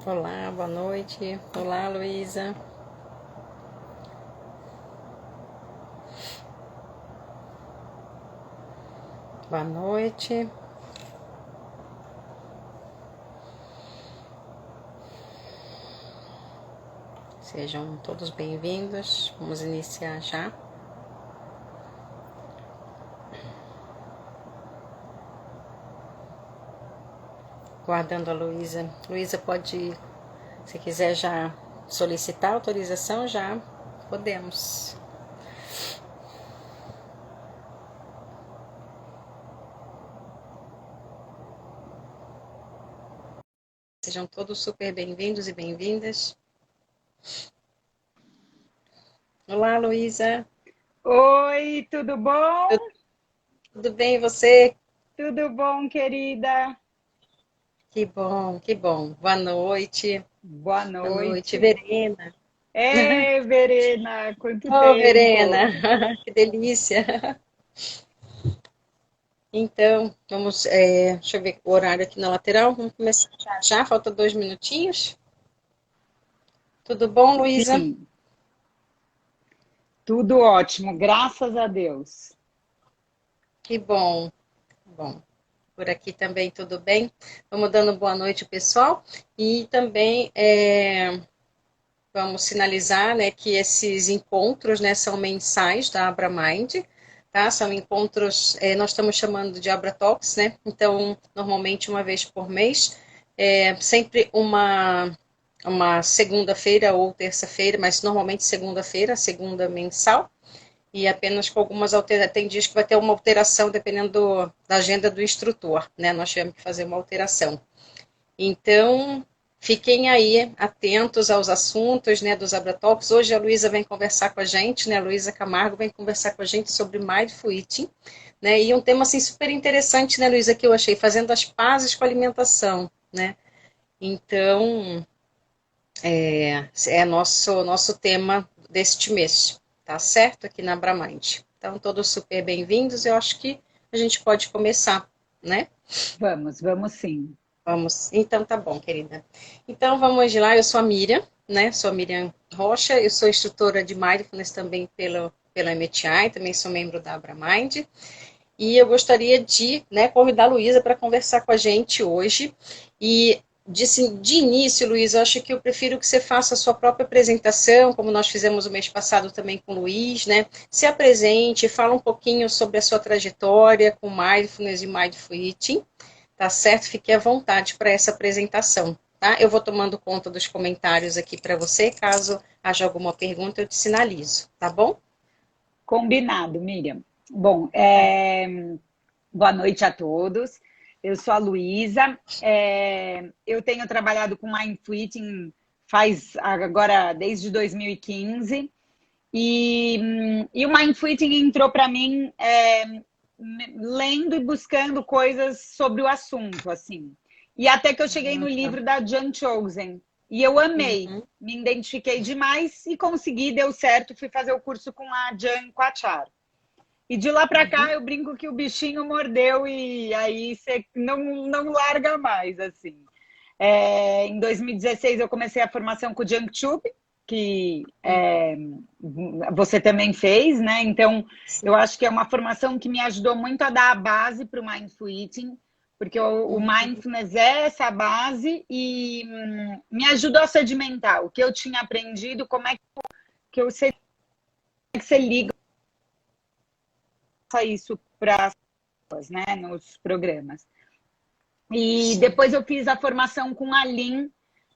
Olá, boa noite. Olá, Luísa. Boa noite. Sejam todos bem-vindos. Vamos iniciar já. Guardando a Luísa. Luísa, pode, se quiser já solicitar autorização, já podemos. Sejam todos super bem-vindos e bem-vindas. Olá, Luísa. Oi, tudo bom? Tudo bem, e você? Tudo bom, querida? Que bom, que bom. Boa noite. Boa Boa noite, noite. Verena. Ei, Verena, quanto Oh, tempo! Verena, que delícia. Então, vamos, deixa eu ver o horário aqui na lateral. Vamos começar já, já. Falta 2 minutinhos. Tudo bom, Luísa? Sim, tudo ótimo, graças a Deus. Que bom, bom. Por aqui também tudo bem. Vamos dando boa noite, pessoal. E também vamos sinalizar, né, que esses encontros, né, são mensais da AbraMind, tá? São encontros, nós estamos chamando de Abra Talks, né? Então, normalmente uma vez por mês, sempre uma segunda-feira ou terça-feira, mas normalmente segunda-feira, segunda mensal, e apenas com algumas alterações. Tem dias que vai ter uma alteração dependendo da agenda do instrutor, né? Nós tivemos que fazer uma alteração. Então, fiquem aí atentos aos assuntos, né, dos Abratalks. Hoje a Luísa vem conversar com a gente, né, a Luísa Camargo vem conversar com a gente sobre Mindful Eating, né, e um tema, assim, super interessante, né, Luísa, que eu achei, fazendo as pazes com a alimentação, né. Então, é nosso tema deste mês, tá certo? Aqui na Abramind. Então, todos super bem-vindos, eu acho que a gente pode começar, né? Vamos sim. Vamos. Então, tá bom, querida. Então, vamos lá. Eu sou a Miriam, né? Sou a Miriam Rocha. Eu sou instrutora de Mindfulness também pela MTI. Também sou membro da Abramind. E eu gostaria de, né, convidar a Luísa para conversar com a gente hoje. E de início, Luísa, eu acho que eu prefiro que você faça a sua própria apresentação, como nós fizemos o mês passado também com o Luiz, né? Se apresente, fala um pouquinho sobre a sua trajetória com Mindfulness e Mindful Eating, tá certo? Fique à vontade para essa apresentação, tá? Eu vou tomando conta dos comentários aqui para você, caso haja alguma pergunta, eu te sinalizo, tá bom? Combinado, Miriam. Bom, boa noite a todos. Eu sou a Luísa. Eu tenho trabalhado com Mindful Eating faz agora desde 2015. E o Mindful Eating entrou para mim lendo e buscando coisas sobre o assunto, assim. E até que eu cheguei no Tá. livro da Jan Chosen. E eu amei, Uhum. me identifiquei demais e consegui, deu certo, fui fazer o curso com a Jan Quachar. E de lá para cá Uhum. eu brinco que o bichinho mordeu e aí você não larga mais, assim. Em 2016 eu comecei a formação com o Junk Tube, que você também fez, né? Então eu Sim. acho que é uma formação que me ajudou muito a dar a base para o Mindful Eating, porque o Uhum. Mindfulness é essa base e me ajudou a sedimentar o que eu tinha aprendido, como é que eu sei que você liga isso para as pessoas, né? Nos programas. E Sim. depois eu fiz a formação com a Lynn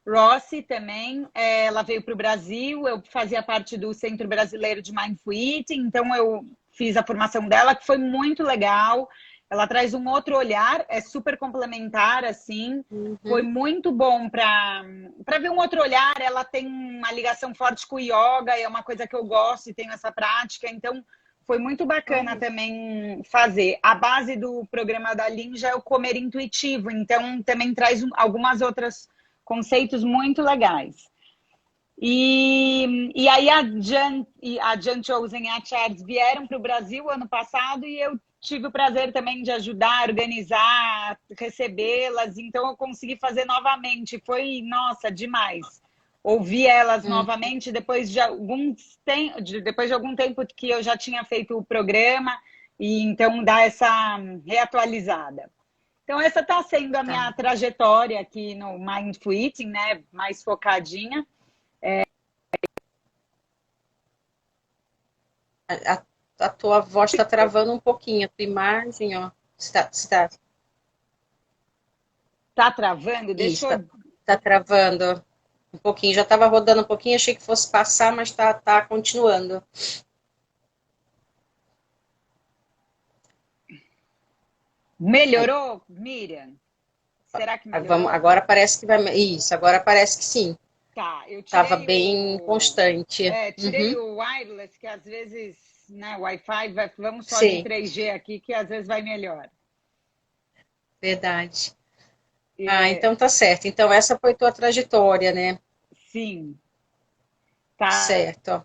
Rossi também. Ela veio para o Brasil, eu fazia parte do Centro Brasileiro de Mindful Eating, então eu fiz a formação dela, que foi muito legal. Ela traz um outro olhar, é super complementar, assim. Foi Uhum. muito bom para ver um outro olhar. Ela tem uma ligação forte com o yoga, é uma coisa que eu gosto e tenho essa prática, então foi muito bacana Olha. também fazer. A base do programa da Lean já é o comer intuitivo, então também traz algumas outras conceitos muito legais. E aí a Jan Chosen e a Charles vieram para o Brasil ano passado e eu tive o prazer também de ajudar, organizar, recebê-las, então eu consegui fazer novamente. Foi, nossa, demais. Ouvir elas Hum, novamente depois de algum tempo que eu já tinha feito o programa, e então dar essa reatualizada. Então, essa está sendo a tá. minha trajetória aqui no Mindful Eating, né? Mais focadinha. A, a tua voz está travando um pouquinho, a tua imagem, ó. Está, Tá travando? Deixa está, eu. tá travando um pouquinho. Já estava rodando um pouquinho, achei que fosse passar, mas tá continuando. Melhorou, Miriam? Será que Vamos, melhorou? agora parece que vai. Isso, agora parece que sim. Tá, eu Tava tirei bem o. constante. Tirei Uhum, o wireless, que às vezes, né, Wi-Fi, vamos só de sim, 3G aqui, que às vezes vai melhor. verdade. Ah, É, então tá certo. Então essa foi tua trajetória, né? sim, tá. Certo. Ó.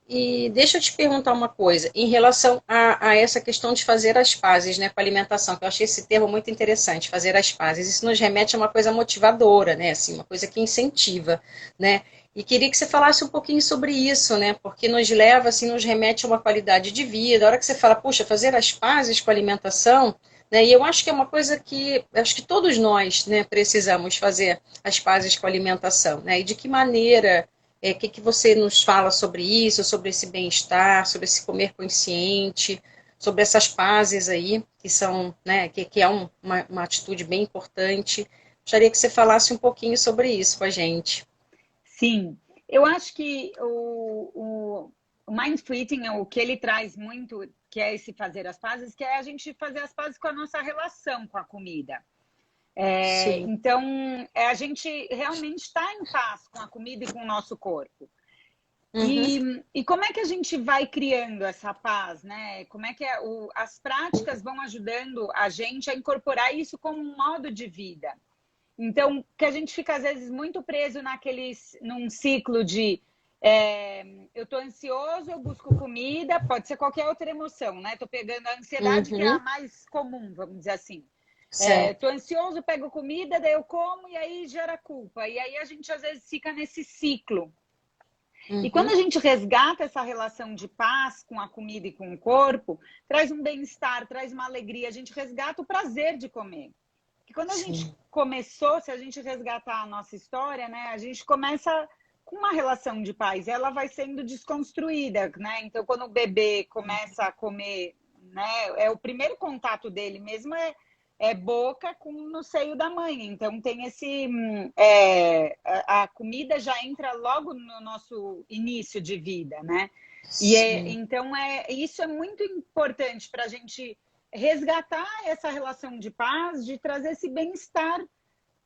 E deixa eu te perguntar uma coisa, em relação a essa questão de fazer as pazes, né, com a alimentação, que eu achei esse termo muito interessante, fazer as pazes. Isso nos remete a uma coisa motivadora, né, assim, uma coisa que incentiva, né? E queria que você falasse um pouquinho sobre isso, né? Porque nos leva, assim, nos remete a uma qualidade de vida. A hora que você fala, puxa, fazer as pazes com a alimentação, né? E eu acho que é uma coisa que acho que todos nós, né, precisamos fazer as pazes com a alimentação, né? E de que maneira que você nos fala sobre isso, sobre esse bem-estar, sobre esse comer consciente, sobre essas pazes aí, que são, né, que é uma atitude bem importante. Gostaria que você falasse um pouquinho sobre isso com a gente. Sim, eu acho que o Mindful Eating, o que ele traz muito, que é esse fazer as pazes, que é a gente fazer as pazes com a nossa relação com a comida. Sim. Então, a gente realmente está em paz com a comida e com o nosso corpo. Uhum, E como é que a gente vai criando essa paz, né? Como é que as práticas vão ajudando a gente a incorporar isso como um modo de vida? Então, que a gente fica às vezes muito preso num ciclo de eu estou ansioso, eu busco comida, pode ser qualquer outra emoção, né? Estou pegando a ansiedade, que é a uhum, mais comum, vamos dizer assim. Estou certo. ansioso, pego comida, daí eu como e aí gera culpa. E aí a gente às vezes fica nesse ciclo. E quando Uhum, a gente resgata essa relação de paz com a comida e com o corpo, traz um bem-estar, traz uma alegria, a gente resgata o prazer de comer. Porque quando a gente sim. começou, se a gente resgatar a nossa história, né, a gente começa com uma relação de paz, ela vai sendo desconstruída, né? Então, quando o bebê começa a comer, né, é o primeiro contato dele mesmo é boca no seio da mãe. Então tem a comida já entra logo no nosso início de vida, né? Sim. Então isso é muito importante para a gente resgatar essa relação de paz, de trazer esse bem-estar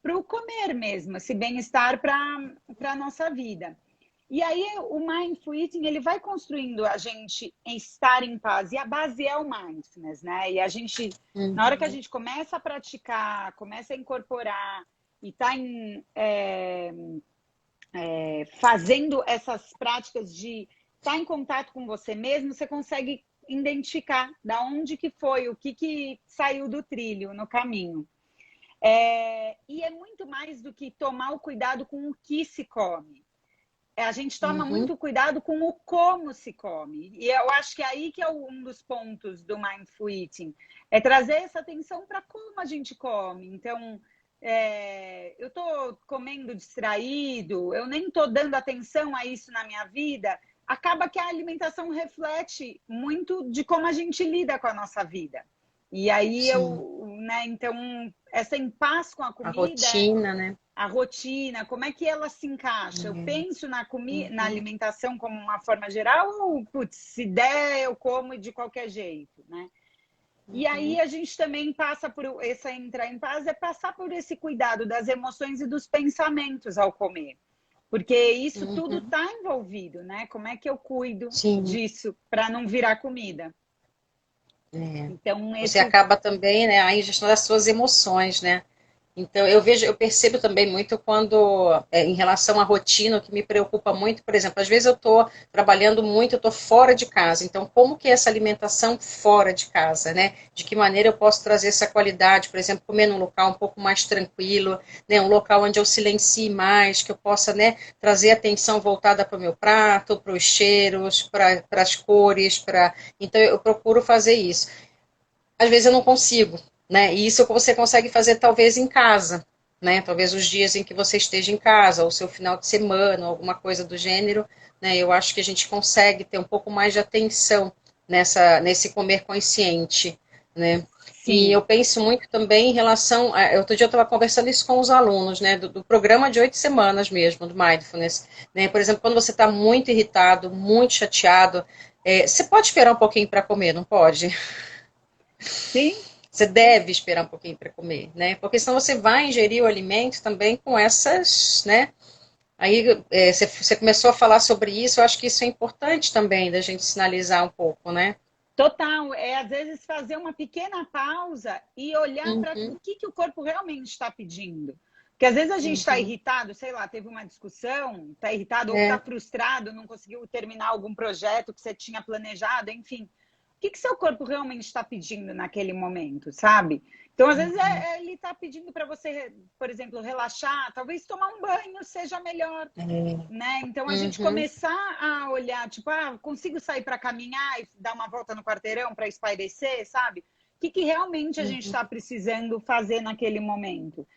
para o comer mesmo, esse bem-estar para a nossa vida. E aí o Mindful Eating, ele vai construindo a gente em estar em paz. E a base é o Mindfulness, né? E a gente, na hora que a Uhum, gente começa a praticar, começa a incorporar e está fazendo essas práticas de estar em contato com você mesmo, você consegue identificar da onde que foi, o que saiu do trilho no caminho. E é muito mais do que tomar o cuidado com o que se come. A gente toma uhum, muito cuidado com o como se come. E eu acho que aí que é um dos pontos do Mindful Eating. É trazer essa atenção para como a gente come. Então, eu estou comendo distraído, eu nem estou dando atenção a isso na minha vida. Acaba que a alimentação reflete muito de como a gente lida com a nossa vida. E aí sim. né, então, essa em paz com a A comida, rotina, né? a rotina, como é que ela se encaixa? Eu penso na Uhum, alimentação como uma forma geral ou, putz, se der, eu como de qualquer jeito, né? E aí uhum, a gente também passa por essa entrar em paz, é passar por esse cuidado das emoções e dos pensamentos ao comer. Porque isso tudo uhum, está envolvido, né? Como é que eu cuido sim. disso para não virar comida? É. Então, Você esse acaba também, né, aí gestão das suas emoções, né? Então, eu percebo também muito quando, em relação à rotina, o que me preocupa muito, por exemplo, às vezes eu estou trabalhando muito, eu estou fora de casa. Então, como que é essa alimentação fora de casa, né? De que maneira eu posso trazer essa qualidade, por exemplo, comer num local um pouco mais tranquilo, né? Um local onde eu silencie mais, que eu possa, né, trazer atenção voltada para o meu prato, para os cheiros, para as cores, para. Então, eu procuro fazer isso. Às vezes eu não consigo, né? E isso você consegue fazer talvez em casa, né? Talvez os dias em que você esteja em casa, ou seu final de semana, alguma coisa do gênero, né? Eu acho que a gente consegue ter um pouco mais de atenção nesse comer consciente, né? E eu Sim. penso muito também em relação. Outro dia eu estava conversando isso com os alunos, né? Do programa de 8 semanas mesmo, do Mindfulness. Né? Por exemplo, quando você está muito irritado, muito chateado, você pode esperar um pouquinho para comer, não pode? Sim. Você deve esperar um pouquinho para comer, né? Porque senão você vai ingerir o alimento também com essas, né? Aí você começou a falar sobre isso, eu acho que isso é importante também da gente sinalizar um pouco, né? Total, é às vezes fazer uma pequena pausa e olhar para o Uhum, que o corpo realmente está pedindo. Porque às vezes a gente está uhum, irritado, sei lá, teve uma discussão, está irritado ou está é, frustrado, não conseguiu terminar algum projeto que você tinha planejado, enfim. O que seu corpo realmente está pedindo naquele momento, sabe? Então, às vezes, uhum, ele está pedindo para você, por exemplo, relaxar, talvez tomar um banho seja melhor, é, né? Então a gente uhum, começar a olhar, tipo, consigo sair para caminhar e dar uma volta no quarteirão para espairecer, sabe? O que realmente a gente uhum, está precisando fazer naquele momento?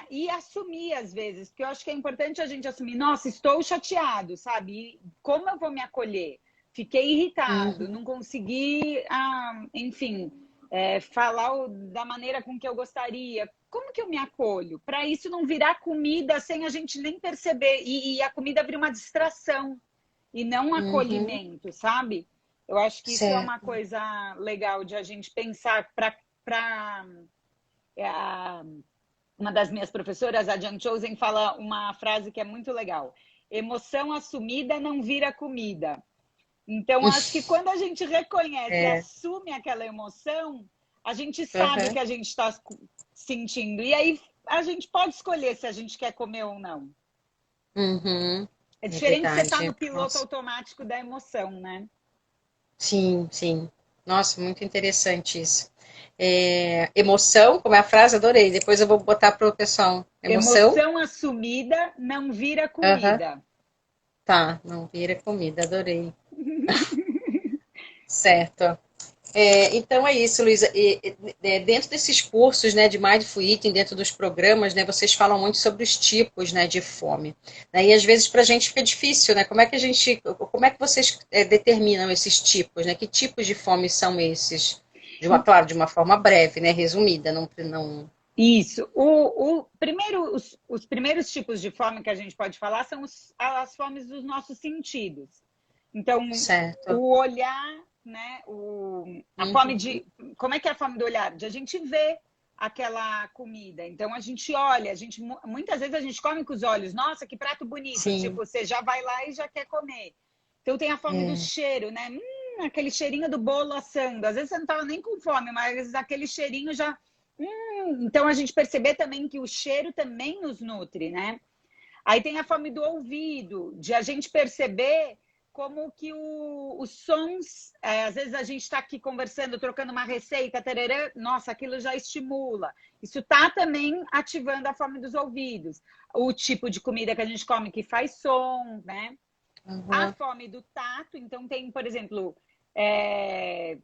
E assumir às vezes, porque eu acho que é importante a gente assumir, nossa, estou chateado, sabe? E como eu vou me acolher? Fiquei irritado, uhum, não consegui, enfim, falar da maneira com que eu gostaria. Como que eu me acolho? Para isso não virar comida sem a gente nem perceber e a comida vir uma distração e não um uhum, acolhimento, sabe? Eu acho que isso é uma certo. coisa legal de a gente pensar para uma das minhas professoras, a Jan Chosen, fala uma frase que é muito legal. Emoção assumida não vira comida. Então, acho que quando a gente reconhece e É, assume aquela emoção, a gente sabe o uhum, que a gente está sentindo. E aí a gente pode escolher se a gente quer comer ou não. uhum, É é diferente de você estar no verdade. piloto Nossa. automático da emoção, né? Sim, sim. Nossa, muito interessante isso. Emoção, como é a frase, adorei. Depois eu vou botar para o pessoal. Emoção? Emoção assumida não vira Aham. comida. Tá, não vira comida, adorei. Certo. Então é isso, Luísa. Dentro desses cursos, né, de Mindful Eating, dentro dos programas, né, vocês falam muito sobre os tipos, né, de fome. Né, e às vezes para a gente fica difícil, né? Como é que vocês determinam esses tipos, né? Que tipos de fome são esses? Claro, de uma forma breve, né, resumida, não. Isso. Primeiro, os primeiros tipos de fome que a gente pode falar são as fomes dos nossos sentidos. Então, Certo. o olhar, né? A fome Uhum. de. Como é que é a fome do olhar? De a gente ver aquela comida. Então, a gente olha, muitas vezes a gente come com os olhos. Nossa, que prato bonito. Sim. Tipo, você já vai lá e já quer comer. Então, tem a fome do É. cheiro, né? Aquele cheirinho do bolo assando. Às vezes você não estava nem com fome, mas aquele cheirinho já. Então a gente perceber também que o cheiro também nos nutre, né? Aí tem a fome do ouvido, de a gente perceber como que os sons, às vezes a gente está aqui conversando, trocando uma receita, tarará, nossa, aquilo já estimula. Isso está também ativando a fome dos ouvidos. O tipo de comida que a gente come que faz som, né? A Uhum. fome do tato, então tem, por exemplo,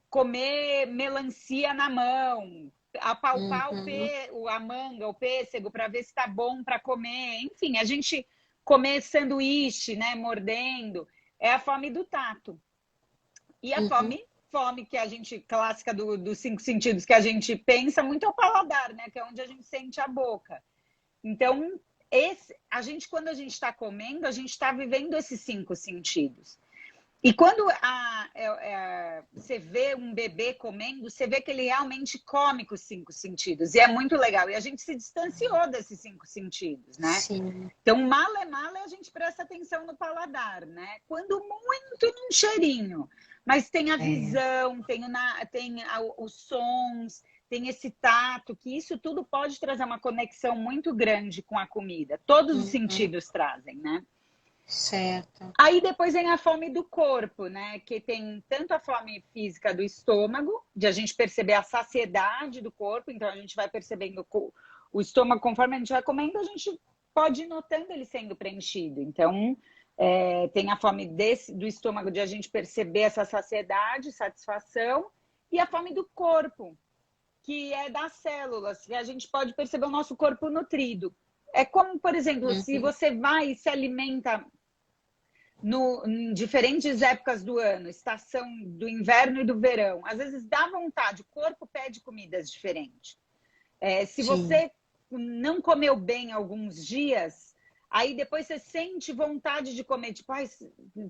comer melancia na mão, apalpar Uhum. a manga, o pêssego, para ver se está bom para comer. Enfim, a gente comer sanduíche, né, mordendo, é a fome do tato. E a Uhum. fome que a gente, clássica dos cinco sentidos, que a gente pensa muito é o paladar, né, que é onde a gente sente a boca. Então, quando a gente está comendo, a gente está vivendo esses cinco sentidos. E quando você vê um bebê comendo, você vê que ele realmente come com os cinco sentidos. E é muito legal. E a gente se distanciou desses cinco sentidos, né? Sim. Então, male a gente presta atenção no paladar, né? Quando muito num cheirinho. Mas tem a É. visão, tem os sons, tem esse tato, que isso tudo pode trazer uma conexão muito grande com a comida. Todos os sentidos trazem, né? Certo. Aí depois vem a fome do corpo, né? Que tem tanto a fome física do estômago, de a gente perceber a saciedade do corpo, então a gente vai percebendo o estômago, conforme a gente vai comendo, a gente pode ir notando ele sendo preenchido. Então, tem a fome do estômago, de a gente perceber essa saciedade, satisfação, e a fome do corpo, que é das células, que a gente pode perceber o nosso corpo nutrido. É como, por exemplo, se você vai e se alimenta em diferentes épocas do ano, estação do inverno e do verão, às vezes dá vontade, o corpo pede comidas diferentes. Se você não comeu bem alguns dias, aí depois você sente vontade de comer,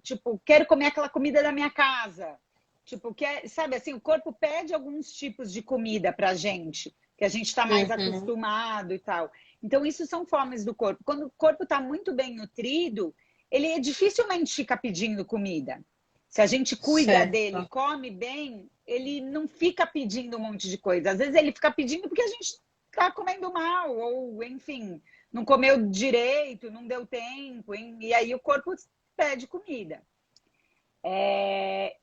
tipo, quero comer aquela comida da minha casa. Tipo, sabe assim, o corpo pede alguns tipos de comida pra gente, que a gente está mais acostumado e tal. Então, isso são fomes do corpo. Quando o corpo está muito bem nutrido, ele dificilmente fica pedindo comida. Se a gente cuida dele, come bem, ele não fica pedindo um monte de coisa. Às vezes ele fica pedindo porque a gente está comendo mal, ou enfim, não comeu direito, não deu tempo, e aí o corpo pede comida.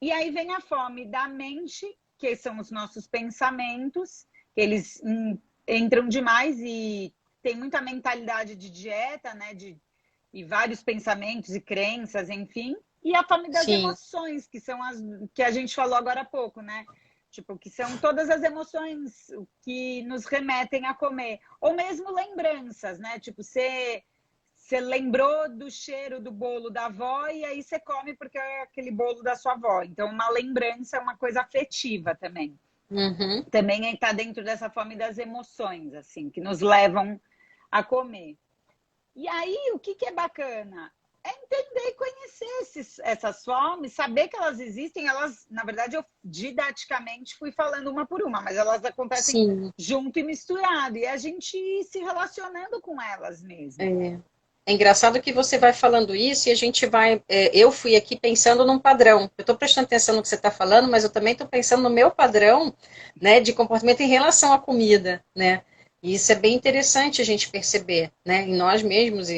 E aí vem a fome da mente, que são os nossos pensamentos, que eles entram demais e tem muita mentalidade de dieta, né? E vários pensamentos e crenças, enfim. E a fome das emoções, que são as que a gente falou agora há pouco, né? Tipo, que são todas as emoções que nos remetem a comer. Ou mesmo lembranças, né? Tipo, você lembrou do cheiro do bolo da avó e aí você come porque é aquele bolo da sua avó. Então, uma lembrança é uma coisa afetiva também. Também está dentro dessa fome das emoções, assim, que nos levam a comer. E aí, o que é bacana? É entender e conhecer essas fomes, saber que elas existem. Elas, na verdade, eu didaticamente fui falando uma por uma, mas elas acontecem junto e misturado. E a gente ir se relacionando com elas mesmo. É engraçado que você vai falando isso e a gente vai... eu fui aqui pensando num padrão. Eu estou prestando atenção no que você está falando, mas eu também estou pensando no meu padrão, né, de comportamento em relação à comida, né? E isso é bem interessante a gente perceber, né, em nós mesmos.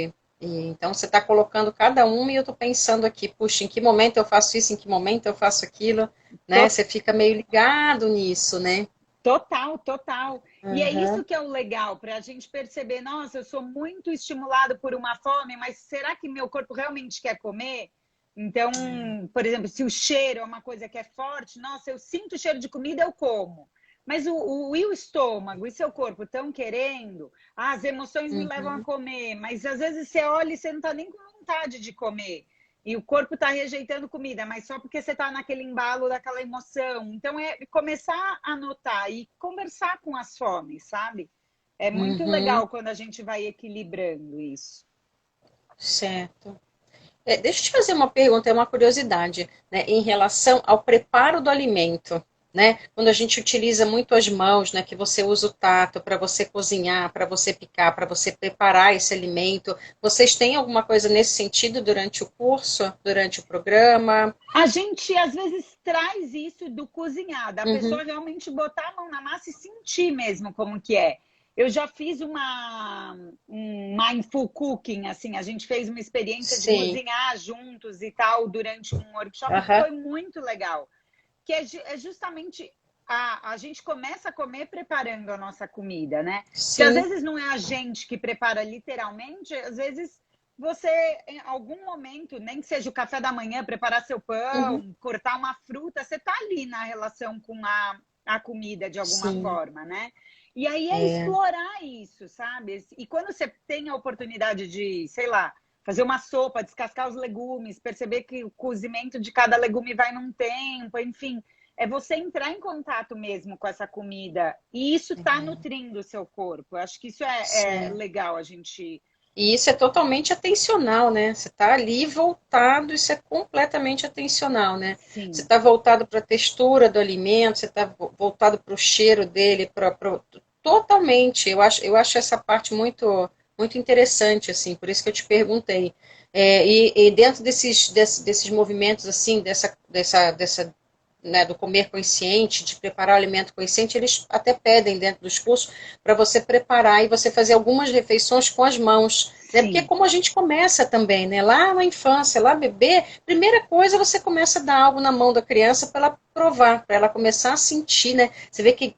Então você está colocando cada um e eu estou pensando aqui, puxa, em que momento eu faço isso, em que momento eu faço aquilo, né? Você fica meio ligado nisso, né? Total, total. E é isso que é o legal, para a gente perceber, nossa, eu sou muito estimulado por uma fome, mas será que meu corpo realmente quer comer? Então, por exemplo, se o cheiro é uma coisa que é forte, nossa, eu sinto o cheiro de comida, eu como. Mas e o estômago e seu corpo estão querendo? As emoções me levam a comer, mas às vezes você olha e você não está nem com vontade de comer. E o corpo está rejeitando comida, mas só porque você está naquele embalo daquela emoção. Então, é começar a notar e conversar com as fomes, sabe? É muito legal quando a gente vai equilibrando isso. Certo. Deixa eu te fazer uma pergunta, é uma curiosidade, né, em relação ao preparo do alimento. Né? Quando a gente utiliza muito as mãos, né, que você usa o tato para você cozinhar, para você picar, para você preparar esse alimento, vocês têm alguma coisa nesse sentido durante o curso, durante o programa? A gente, às vezes, traz isso do cozinhar, da pessoa realmente botar a mão na massa e sentir mesmo como que é. Eu já fiz um mindful cooking, assim, a gente fez uma experiência de cozinhar juntos e tal, durante um workshop, que foi muito legal. Que é justamente a gente começa a comer preparando a nossa comida, né? Que às vezes não é a gente que prepara literalmente, às vezes você, em algum momento, nem que seja o café da manhã, preparar seu pão, cortar uma fruta, você tá ali na relação com a comida de alguma forma, né? E aí explorar isso, sabe? E quando você tem a oportunidade de, sei lá, fazer uma sopa, descascar os legumes, perceber que o cozimento de cada legume vai num tempo, enfim. É você entrar em contato mesmo com essa comida. E isso está nutrindo o seu corpo. Eu acho que isso é legal a gente... E isso é totalmente atencional, né? Você está ali voltado, isso é completamente atencional, né? Sim. Você está voltado para a textura do alimento, você está voltado para o cheiro dele, totalmente. Eu acho essa parte muito interessante, assim, por isso que eu te perguntei. E dentro desses movimentos, assim, né, do comer consciente, de preparar o alimento consciente, eles até pedem dentro dos cursos para você preparar e você fazer algumas refeições com as mãos, né? Porque é Sim, como a gente começa também, né? Lá na infância, lá bebê, primeira coisa você começa a dar algo na mão da criança para ela provar, para ela começar a sentir, né? Você vê que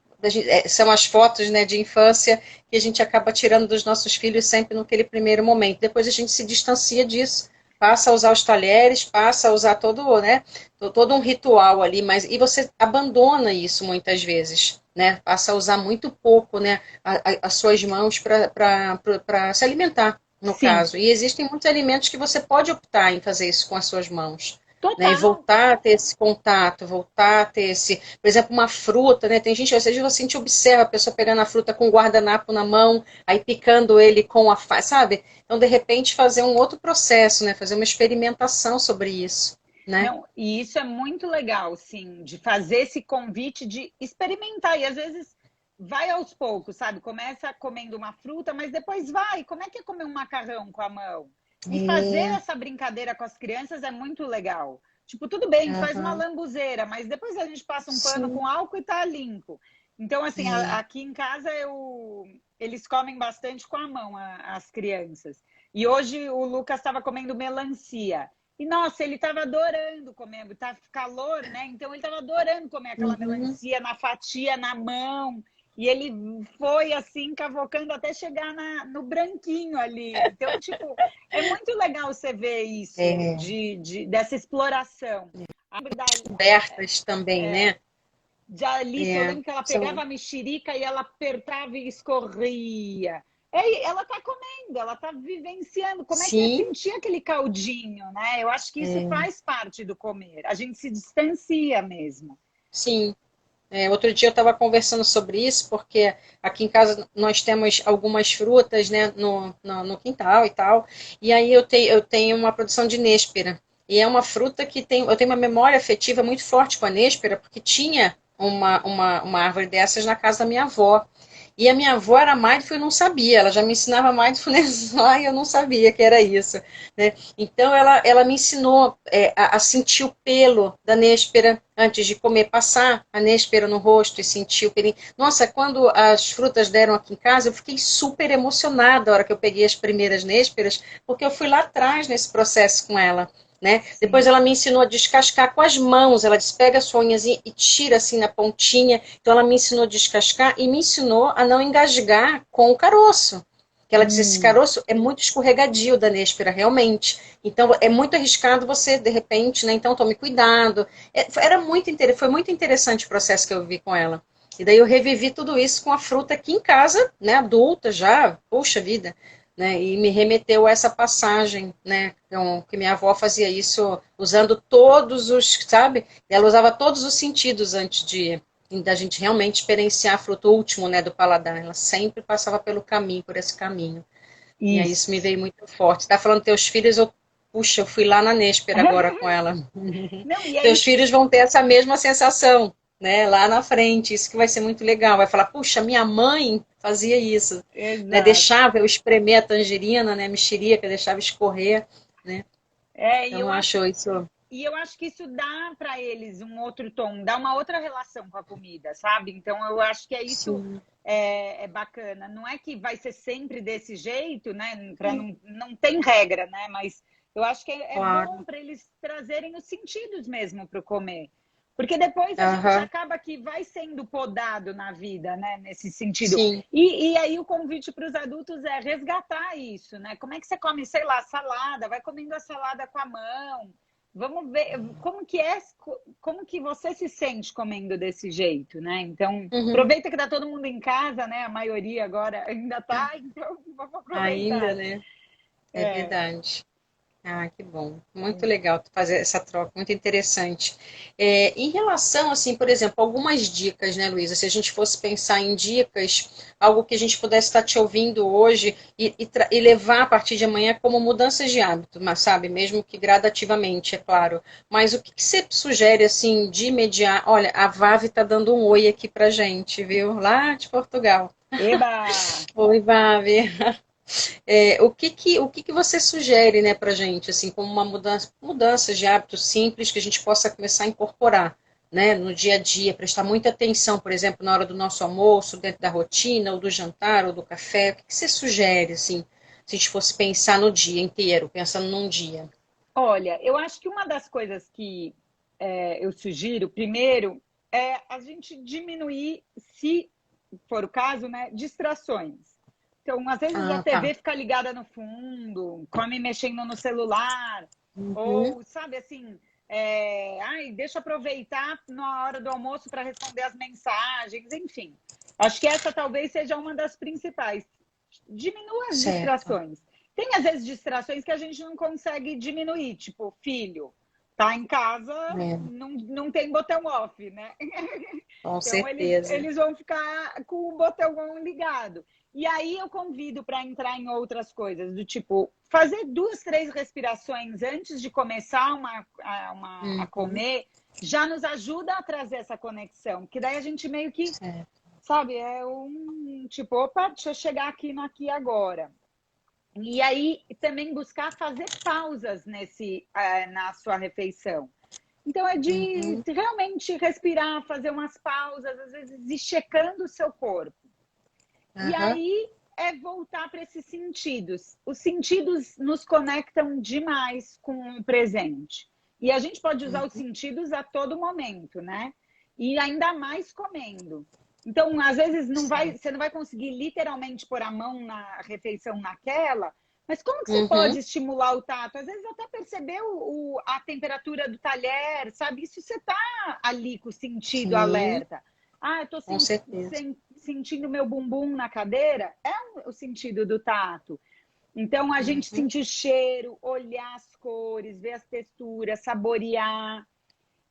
são as fotos, né, de infância que a gente acaba tirando dos nossos filhos sempre naquele primeiro momento. Depois a gente se distancia disso, passa a usar os talheres, passa a usar todo, né, todo um ritual ali, mas e você abandona isso muitas vezes, né? Passa a usar muito pouco, né, as suas mãos para se alimentar, no sim, caso. E existem muitos alimentos que você pode optar em fazer isso com as suas mãos. Né, e total. voltar a ter esse contato, voltar a ter esse, por exemplo, uma fruta, né? Tem gente, às vezes você te observa a pessoa pegando a fruta com o guardanapo na mão, aí picando ele com a faca, sabe? Então, de repente, fazer um outro processo, né? Fazer uma experimentação sobre isso, né? Não, e isso é muito legal, sim, de fazer esse convite de experimentar. E às vezes vai aos poucos, sabe? Começa comendo uma fruta, mas depois vai. Como é que é comer um macarrão com a mão? E fazer É, essa brincadeira com as crianças é muito legal. Tipo, tudo bem, faz uma aham, lambuzeira, mas depois a gente passa um pano sim, com álcool e tá limpo. Então, assim, é, aqui em casa eles comem bastante com a mão, as crianças. E hoje o Lucas estava comendo melancia. E, nossa, ele estava adorando comer, tá calor, né? Então ele estava adorando comer aquela uhum, melancia na fatia, na mão. E ele foi assim, cavocando até chegar no branquinho ali. Então, tipo, é muito legal você ver isso, é, dessa exploração. A abertas também, né? de Alice, eu É, lembro que ela pegava são, a mexerica e ela apertava e escorria. É, ela está comendo, ela está vivenciando. Como é que é sim, sentir aquele caldinho, né? Eu acho que isso é, faz parte do comer. A gente se distancia mesmo. sim. É, outro dia eu estava conversando sobre isso, porque aqui em casa nós temos algumas frutas, né, no quintal e tal, e aí eu tenho uma produção de nêspera, e é uma fruta que tem, eu tenho uma memória afetiva muito forte com a nêspera, porque tinha uma árvore dessas na casa da minha avó, e a minha avó era mindful e não sabia, ela já me ensinava mindfulness lá e eu não sabia que era isso, né? Então ela me ensinou a sentir o pelo da nêspera antes de comer, passar a nêspera no rosto e sentir o pelinho. Nossa, quando as frutas deram aqui em casa, eu fiquei super emocionada a hora que eu peguei as primeiras nêsperas, porque eu fui lá atrás nesse processo com ela. Né? Depois Sim. ela me ensinou a descascar com as mãos. Ela disse, pega a sua unhazinha e tira assim na pontinha. Então ela me ensinou a descascar e me ensinou a não engasgar com o caroço. Que ela disse, esse Hum. caroço é muito escorregadio da nêspera, realmente. Então é muito arriscado você, de repente, né? Então tome cuidado. Era foi muito interessante o processo que eu vi com ela. E daí eu revivi tudo isso com a fruta aqui em casa, né? Adulta já, poxa vida, né? E me remeteu a essa passagem, né? Então, que minha avó fazia isso usando todos os, sabe? Ela usava todos os sentidos antes de da gente realmente experienciar a fruta último, né, do paladar. Ela sempre passava pelo caminho, por esse caminho. E aí isso me Isso. veio muito forte. Tá falando teus filhos, puxa, eu fui lá na Nésper agora com ela. Não, e é Teus isso. filhos vão ter essa mesma sensação, né, lá na frente. Isso que vai ser muito legal. Vai falar, puxa, minha mãe fazia isso, né, Exato. deixava eu espremer a tangerina, né, mexerica, deixava escorrer, né. É, Então eu acho isso. e eu acho que isso dá para eles um outro tom, dá uma outra relação com a comida, sabe? Então eu acho que é isso Sim, é bacana. Não é que vai ser sempre desse jeito, né? Não tem regra, né? Mas eu acho que é bom claro. para eles trazerem os sentidos mesmo para o comer. Porque depois a gente Aham, acaba que vai sendo podado na vida, né? Nesse sentido. sim. E aí o convite para os adultos é resgatar isso, né? Como é que você come, sei lá, salada? Vai comendo a salada com a mão. Vamos ver como que você se sente comendo desse jeito, né? Então, Uhum. aproveita que tá todo mundo em casa, né? A maioria agora ainda tá, então vamos Ainda, aproveitar. né? É É, verdade. Ah, que bom. Muito legal fazer essa troca, muito interessante. É, em relação, assim, por exemplo, algumas dicas, né, Luísa? Se a gente fosse pensar em dicas, algo que a gente pudesse estar te ouvindo hoje e levar a partir de amanhã como mudanças de hábito, mas sabe, mesmo que gradativamente, é claro. Mas o que que você sugere, assim, de imediato? Olha, a Vavi está dando um oi aqui pra gente, viu? Lá de Portugal. eba! Oi, Vavi. O que que você sugere, né, para gente, assim, como uma mudança de hábitos simples que a gente possa começar a incorporar, né, no dia a dia, prestar muita atenção, por exemplo, na hora do nosso almoço, dentro da rotina, ou do jantar, ou do café? O que você sugere, assim, se a gente fosse pensar no dia inteiro, pensando num dia? Olha, eu acho que uma das coisas que eu sugiro, primeiro, é a gente diminuir, se for o caso, né, distrações. Então, às vezes a Ah, tá. TV fica ligada no fundo, come mexendo no celular, Uhum. ou, sabe, assim, ai, deixa eu aproveitar na hora do almoço para responder as mensagens, enfim. Acho que essa talvez seja uma das principais. Diminua as Certo. distrações. Tem, às vezes, distrações que a gente não consegue diminuir, tipo, filho, tá em casa, É, não tem botão off, né? com Então, certeza. eles vão ficar com o botão ligado. E aí eu convido para entrar em outras coisas, do tipo, fazer 2, 3 respirações antes de começar a Uhum. comer, já nos ajuda a trazer essa conexão. Que daí a gente meio que, Certo. sabe, é um tipo, opa, deixa eu chegar aqui no aqui e agora. E aí também buscar fazer pausas na sua refeição. Então é de Uhum. realmente respirar, fazer umas pausas, às vezes ir checando o seu corpo. E Aham. aí é voltar para esses sentidos. Os sentidos nos conectam demais com o presente. E a gente pode usar os Uhum. sentidos a todo momento, né? E ainda mais comendo. Então, às vezes Certo. você não vai conseguir literalmente pôr a mão na refeição naquela, mas como que você Uhum. pode estimular o tato? Às vezes até perceber a temperatura do talher, sabe? Isso você está ali com o sentido Sim, alerta. Ah, eu estou com certeza. sentindo meu bumbum na cadeira, o sentido do tato. Então, a gente Uhum. sentir o cheiro, olhar as cores, ver as texturas, saborear.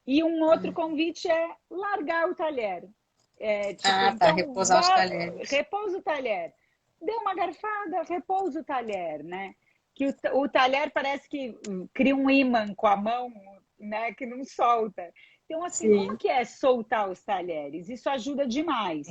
E um outro Uhum. convite é largar o talher. Tipo, Ah, tá. então, Repousar os talheres. repousa o talher. Dê uma garfada, repousa o talher, né? Que o talher parece que cria um ímã com a mão, né? Que não solta. Então, assim, como Sim. que é soltar os talheres? Isso ajuda demais.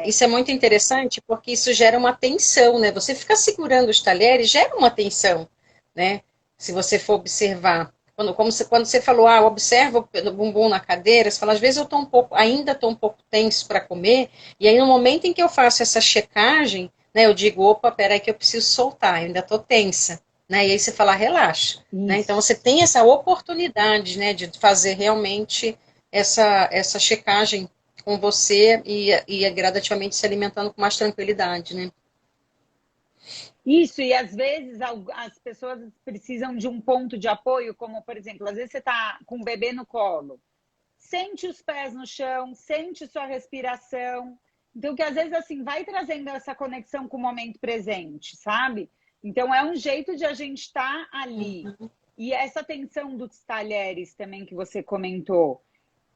Isso é muito interessante porque isso gera uma tensão, né? Você ficar segurando os talheres gera uma tensão, né? Se você for observar. Quando você falou, observa o bumbum na cadeira, você fala, às vezes eu tô um pouco, ainda estou um pouco tenso para comer, e aí no momento em que eu faço essa checagem, né, eu digo, opa, peraí que eu preciso soltar, eu ainda estou tensa, né? E aí você fala, relaxa, né? Então Isso. você tem essa oportunidade, né, de fazer realmente essa checagem com você e gradativamente se alimentando com mais tranquilidade, né? Isso, e às vezes as pessoas precisam de um ponto de apoio, como, por exemplo, às vezes você está com um bebê no colo, sente os pés no chão, sente sua respiração. Então, que às vezes, assim, vai trazendo essa conexão com o momento presente, sabe? Então, é um jeito de a gente estar ali. Uhum. E essa tensão dos talheres também que você comentou.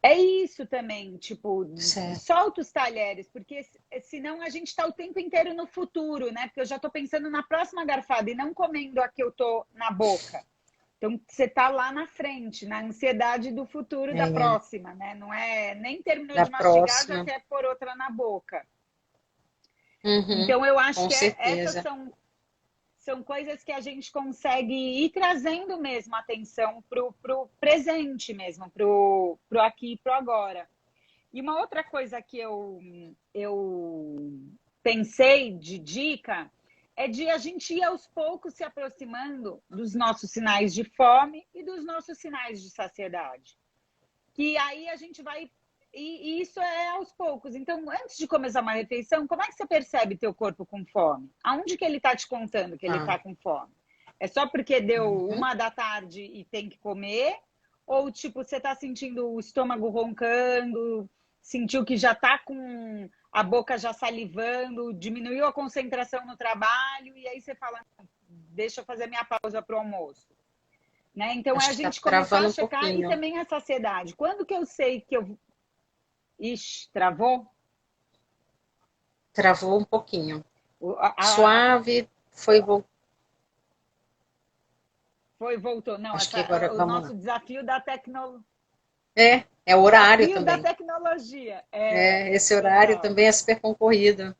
É isso também, tipo, Certo. solta os talheres, porque senão a gente está o tempo inteiro no futuro, né? Porque eu já estou pensando na próxima garfada e não comendo a que eu tô na boca. Então, você está lá na frente, na ansiedade do futuro da É, próxima, né? Não é nem terminou da de mastigar, já próxima. quer pôr outra na boca. Uhum, Então, eu acho com que essas certeza. são coisas que a gente consegue ir trazendo mesmo atenção pro presente mesmo, pro aqui e pro agora. E uma outra coisa que eu pensei de dica é de a gente ir aos poucos se aproximando dos nossos sinais de fome e dos nossos sinais de saciedade. Que aí a gente vai. E isso é aos poucos. Então, antes de começar uma refeição, como é que você percebe teu corpo com fome? Aonde que ele está te contando que ele Ah, está com fome? É só porque deu uhum. 1 da tarde e tem que comer? Ou, tipo, você está sentindo o estômago roncando, sentiu que já está com a boca já salivando, diminuiu a concentração no trabalho, e aí você fala, deixa eu fazer minha pausa para o almoço. Né? Então, é Acho a que está gente começar travando a um checar e pouquinho. também a saciedade. Quando que eu sei que eu. Ixi, travou? Travou um pouquinho. O- Suave, foi, Foi, voltou. Não, acho que agora, o vamos nosso lá. desafio da tecnologia. É o horário Desafio da também. tecnologia. Esse horário Total. também é super concorrido.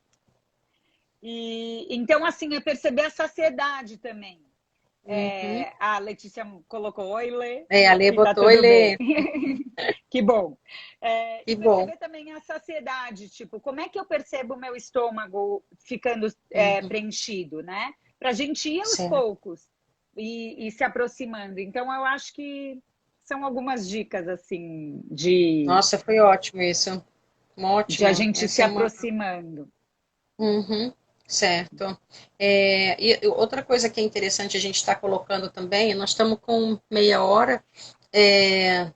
E então, assim, é perceber a saciedade também. Uhum. A Letícia colocou oi, Lê, É, a Lê que tá botou tudo bem. ele. Que bom. Que E bom. perceber também a saciedade, tipo, como é que eu percebo o meu estômago ficando Uhum. preenchido, né? Para a gente ir aos Certo. poucos e se aproximando. Então, eu acho que são algumas dicas, assim, Nossa, foi ótimo isso. de a Ótimo. gente se Essa é uma. aproximando. Uhum, certo. E outra coisa que é interessante a gente estar colocando também, nós estamos com meia hora. é,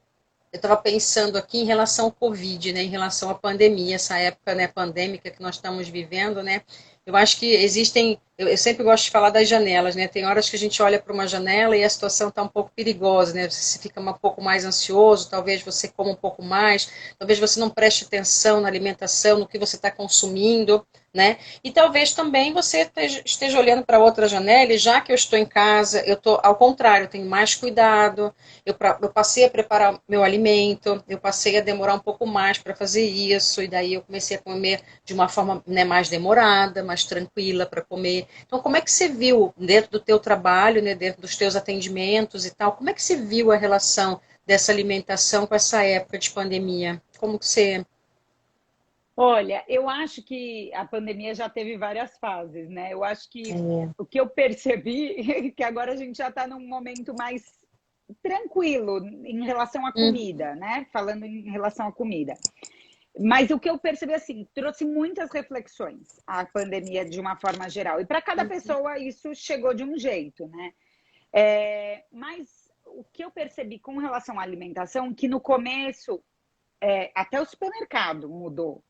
eu estava pensando aqui em relação ao Covid, né, em relação à pandemia, essa época, né, pandêmica que nós estamos vivendo, né? Eu acho que existem, eu sempre gosto de falar das janelas, né? Tem horas que a gente olha para uma janela e a situação está um pouco perigosa, né? Você fica um pouco mais ansioso, talvez você coma um pouco mais, talvez você não preste atenção na alimentação, no que você está consumindo, né? E talvez também você esteja olhando para outra janela e já que eu estou em casa, eu estou, ao contrário, eu tenho mais cuidado, eu passei a preparar meu alimento, eu passei a demorar um pouco mais para fazer isso, e daí eu comecei a comer de uma forma, né, mais demorada, mais tranquila para comer. Então, como é que você viu dentro do teu trabalho, né, dentro dos teus atendimentos e tal, como é que você viu a relação dessa alimentação com essa época de pandemia? Como que você... Olha, eu acho que a pandemia já teve várias fases, né? Eu acho que É. o que eu percebi é que agora a gente já está num momento mais tranquilo em relação à Uhum, comida, né? Falando em relação à comida. Mas o que eu percebi, assim, trouxe muitas reflexões a pandemia de uma forma geral. E para cada uhum, pessoa isso chegou de um jeito, né? Mas o que eu percebi com relação à alimentação, que no começo, até o supermercado mudou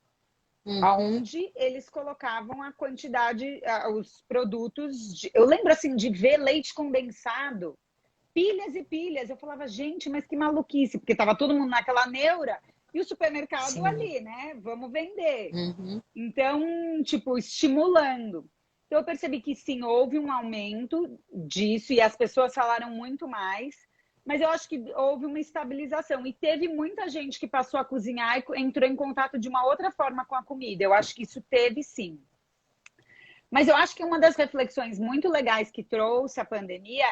uhum. aonde eles colocavam a quantidade, os produtos. Eu lembro assim de ver leite condensado, pilhas e pilhas. Eu falava, gente, mas que maluquice, porque estava todo mundo naquela neura e o supermercado Sim. ali, né? Vamos vender. Uhum, Então, tipo, estimulando. Então, eu percebi que sim, houve um aumento disso e as pessoas falaram muito mais, mas eu acho que houve uma estabilização. E teve muita gente que passou a cozinhar e entrou em contato de uma outra forma com a comida. Eu acho que isso teve sim. Mas eu acho que uma das reflexões muito legais que trouxe a pandemia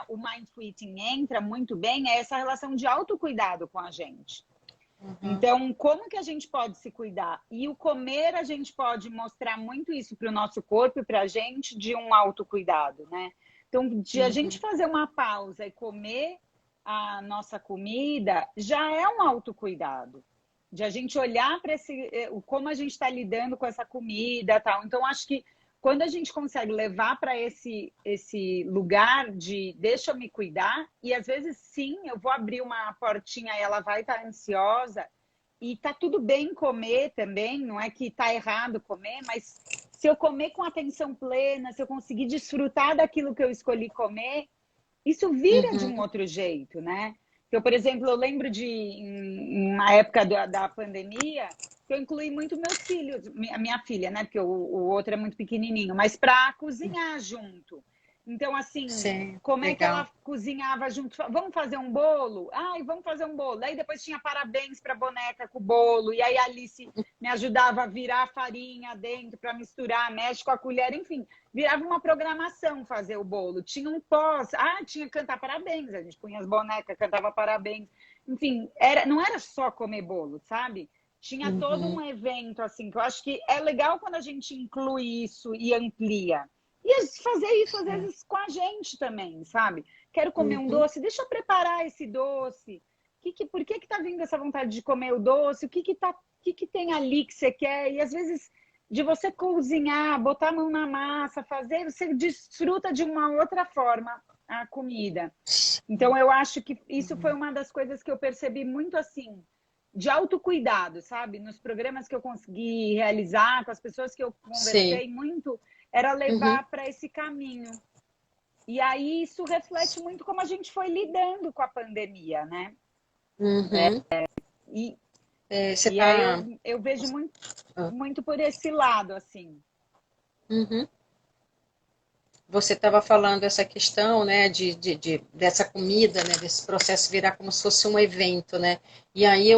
o Mindful Eating entra muito bem, é essa relação de autocuidado com a gente. uhum, Então, como que a gente pode se cuidar? E o comer, a gente pode mostrar muito isso para o nosso corpo e para a gente de um autocuidado, né? Então, de a gente uhum, fazer uma pausa e comer a nossa comida, já é um autocuidado. De a gente olhar para como a gente está lidando com essa comida tal. Então, acho que quando a gente consegue levar para esse lugar de deixa eu me cuidar, e às vezes sim, eu vou abrir uma portinha e ela vai estar ansiosa, e tá tudo bem comer também, não é que tá errado comer, mas se eu comer com atenção plena, se eu conseguir desfrutar daquilo que eu escolhi comer, isso vira de um uhum. outro jeito, né? Então, por exemplo, eu lembro de em uma época da pandemia, que eu incluí muito meus filhos, a minha filha, né? Porque o outro é muito pequenininho, mas para cozinhar junto. Então, assim, Sim, como é que ela legal. cozinhava junto? Vamos fazer um bolo? Ai, vamos fazer um bolo. Aí depois tinha parabéns para a boneca com o bolo. E aí a Alice me ajudava a virar a farinha dentro para misturar, mexe com a colher, enfim, virava uma programação fazer o bolo. Tinha um pós, tinha que cantar parabéns, a gente punha as bonecas, cantava parabéns. Enfim, não era só comer bolo, sabe? Tinha todo um Uhum, evento, assim, que eu acho que é legal quando a gente inclui isso e amplia. E fazer isso, às é. vezes, com a gente também, sabe? Quero comer um Uhum, doce, deixa eu preparar esse doce. Por que tá vindo essa vontade de comer o doce? O que tem ali que você quer? E, às vezes, de você cozinhar, botar a mão na massa, fazer, você desfruta de uma outra forma a comida. Então, eu acho que isso foi uhum. uma das coisas que eu percebi muito assim, de autocuidado, sabe? Nos programas que eu consegui realizar, com as pessoas que eu Sim. conversei muito, era Uhum, levar para esse caminho. E aí isso reflete muito como a gente foi lidando com a pandemia, né? uhum. E, Você e aí está. eu vejo muito, muito por esse lado, assim. Você estava falando essa questão, né, dessa comida, né, desse processo virar como se fosse um evento, né? E aí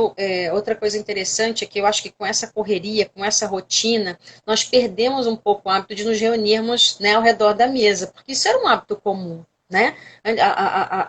outra coisa interessante é que eu acho que com essa correria, com essa rotina, nós perdemos um pouco o hábito de nos reunirmos, né, ao redor da mesa, porque isso era um hábito comum. né?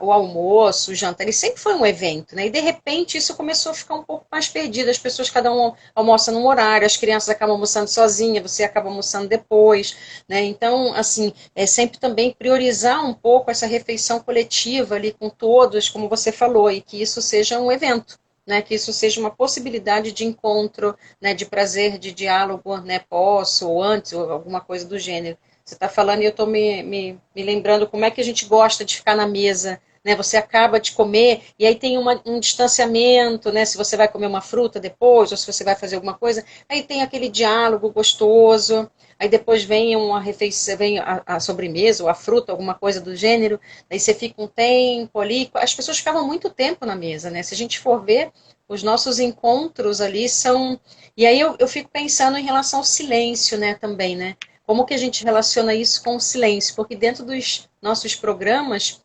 O almoço, o jantar, ele sempre foi um evento, né? E de repente isso começou a ficar um pouco mais perdido. As pessoas, cada um almoça num horário, as crianças acabam almoçando sozinha, você acaba almoçando depois, né? Então, assim, é sempre também priorizar um pouco essa refeição coletiva ali com todos, como você falou, e que isso seja um evento. Né, que isso seja uma possibilidade de encontro, né, de prazer, de diálogo, né, pós ou antes, ou alguma coisa do gênero. Você está falando e eu estou me lembrando como é que a gente gosta de ficar na mesa, né? Você acaba de comer e aí tem um distanciamento, né? Se você vai comer uma fruta depois ou se você vai fazer alguma coisa, aí tem aquele diálogo gostoso. Aí depois vem uma refeição, vem a sobremesa ou a fruta, alguma coisa do gênero. Aí você fica um tempo ali. As pessoas ficavam muito tempo na mesa, né? Se a gente for ver, os nossos encontros ali são. E aí eu fico pensando em relação ao silêncio, né? Também, né? Como que a gente relaciona isso com o silêncio? Porque dentro dos nossos programas,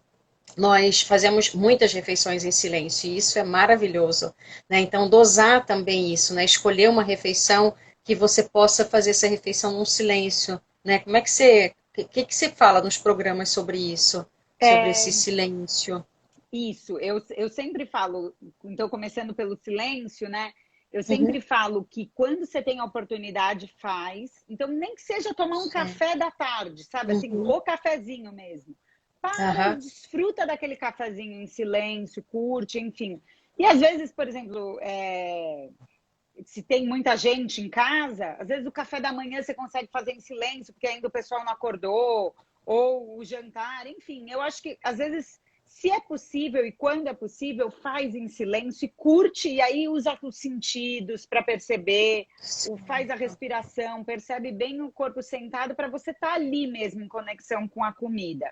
nós fazemos muitas refeições em silêncio, e isso é maravilhoso, né? Então, dosar também isso, né? Escolher uma refeição que você possa fazer essa refeição num silêncio, né? Como é que você, que você fala nos programas sobre isso? Sobre esse É, silêncio? isso, eu sempre falo, então começando pelo silêncio, né? Eu Uhum, sempre falo que quando você tem a oportunidade, faz. Então, nem que seja tomar um sim. café da tarde, sabe? Assim, Uhum, o cafezinho mesmo. Para e aham, desfruta daquele cafezinho em silêncio, curte, enfim. E às vezes, por exemplo, se tem muita gente em casa, às vezes o café da manhã você consegue fazer em silêncio, porque ainda o pessoal não acordou, ou o jantar, enfim. Eu acho que às vezes, se é possível e quando é possível, faz em silêncio e curte, e aí usa os sentidos para perceber, faz a certo. respiração, percebe bem o corpo sentado para você estar ali mesmo em conexão com a comida.